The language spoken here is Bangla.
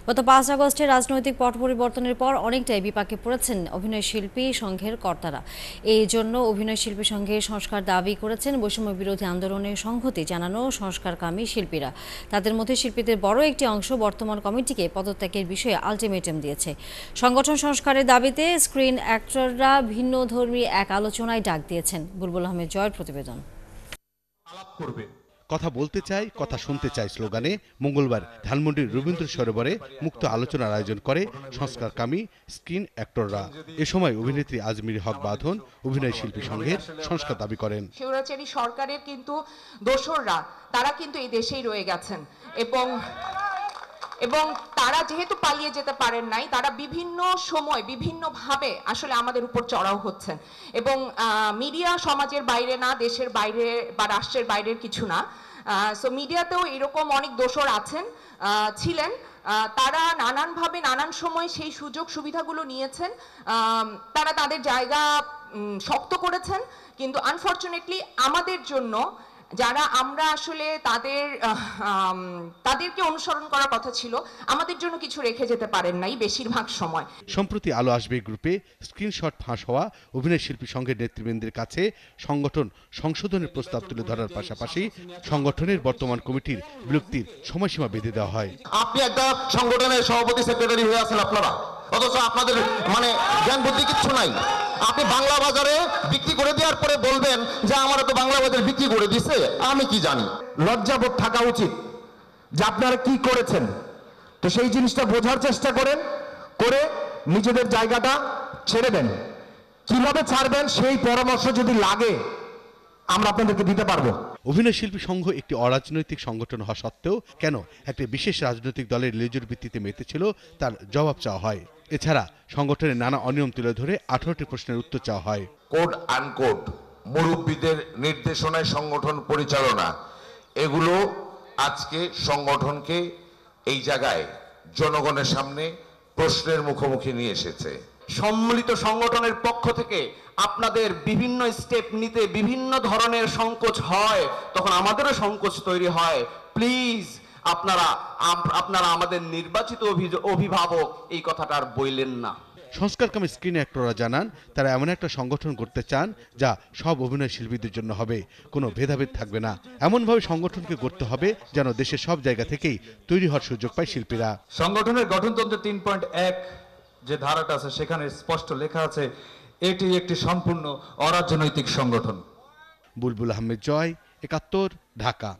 গত ৫ আগস্টে রাজনৈতিক পট পরিবর্তনের পর অনেকটাই বিপাকে পড়েছেন অভিনয় শিল্পী সংঘের কর্তারা। এই জন্য অভিনয় শিল্পী সংঘের সংস্কার দাবি করেছেন বৈষম্য বিরোধী আন্দোলনের সংহতি জানানো সংস্কারকামী শিল্পীরা। তাদের মধ্যে শিল্পীদের বড় একটি অংশ বর্তমান কমিটিকে পদত্যাগের বিষয়ে আলটিমেটাম দিয়েছে। সংগঠন সংস্কারের দাবিতে স্ক্রিন অ্যাক্টররা ভিন্নধর্মী এক আলোচনায় ডাক দিয়েছেন। বুলবুল আহমেদ জয়ের প্রতিবেদন। কথা বলতে চাই, কথা শুনতে চাই স্লোগানে মঙ্গলবার ধানমন্ডির রবীন্দ্র সরোবরে মুক্ত আলোচনার আয়োজন করে সংস্কারকামী স্ক্রিন অ্যাক্টররা। এ সময় অভিনেত্রী আজমির হক বাঁধন অভিনয় শিল্পী সংঘের সংস্কার দাবি করেন। স্বৈরাচারী সরকারের কিন্তু দোসররা তারা কিন্তু এই দেশেই রয়ে গেছেন এবং তারা যেহেতু পালিয়ে যেতে পারেন নাই, তারা বিভিন্ন সময় বিভিন্নভাবে আসলে আমাদের উপর চড়াও হচ্ছেন এবং মিডিয়া সমাজের বাইরে না, দেশের বাইরে বা রাষ্ট্রের বাইরের কিছু না। সো মিডিয়াতেও এরকম অনেক দোসর ছিলেন। তারা নানানভাবে নানান সময় সেই সুযোগ সুবিধাগুলো নিয়েছেন, তারা তাদের জায়গা শক্ত করেছেন, কিন্তু আনফরচুনেটলি আমাদের জন্য যারা আমরা আসলে তাদেরকে অনুসরণ করার কথা ছিল, আমাদের জন্য কিছু রেখে যেতে পারেন নাই বেশিরভাগ সময়। সম্প্রতি আলো আসবে গ্রুপে স্ক্রিনশট ফাঁস হওয়া অভিনয় শিল্পী সংঘের নেতৃবৃন্দের কাছে সংগঠন সংশোধনের প্রস্তাব তুলে ধরার পাশাপাশি সংগঠনের বর্তমান কমিটির বিলুপ্তির সময়সীমা বেঁধে দেওয়া হয়। আপনি একটা সংগঠনের সভাপতি সেক্রেটারি হয়ে আছেন আপনারা, অথচ আপনাদের জ্ঞান বুদ্ধি কিচ্ছু নাই। আপনি বাংলা বাজারে বিক্রি করে দেওয়ার পরে বলবেন যে আমার তো বাংলা বাজারে বিক্রি করে দিছে, আমি কি জানি। লজ্জাবোধ থাকা উচিত যে আপনারা কি করেছেন। তো সেই জিনিসটা বোঝার চেষ্টা করে নিজেদের জায়গাটা ছেড়ে দেন। কিভাবে ছাড়বেন সেই পরামর্শ যদি লাগে আমরা আপনাদেরকে দিতে পারবো। অভিনয় শিল্পী সংঘ একটি অরাজনৈতিক সংগঠন হওয়া সত্ত্বেও কেন একটি বিশেষ রাজনৈতিক দলের লেজুর ভিত্তিতে মেতেছিল তার জবাব চাওয়া হয়। এছাড়া সংগঠনের নানা অনিয়ম তুলে ধরে 18টি প্রশ্নের উত্তর চাওয়া হয়। কোড আনকোড মুরব্বীদের নির্দেশনায় সংগঠন পরিচালনা, এগুলো আজকে সংগঠনকে এই জায়গায় জনগণের সামনে প্রশ্নের মুখোমুখি নিয়ে এসেছে। সম্মিলিত সংগঠনের পক্ষ থেকে আপনাদের বিভিন্ন স্টেপ নিতে বিভিন্ন ধরনের সংকোচ হয়, তখন আমাদেরও সংকোচ তৈরি হয়। প্লিজ আপনারা আমাদের নির্বাচিত অভিভাবক, এই কথাটা আর বললেন না। সংস্কারকামী স্ক্রিন অ্যাক্টররা জানান তারা এমন একটা সংগঠন করতে চান যা সব অভিনয় শিল্পীদের জন্য হবে, কোনো ভেদাভেদ থাকবে না। এমনভাবে সংগঠনকে করতে হবে যেন দেশের সব জায়গা থেকেই তৈরি হওয়ার সুযোগ পায় শিল্পীরা। সংগঠনের গঠনতন্ত্র 3.1 যে ধারাটা আছে সেখানে স্পষ্ট লেখা আছে এটি একটি সম্পূর্ণ অরাজনৈতিক সংগঠন। বুলবুল আহমেদ জয়, 71, ঢাকা।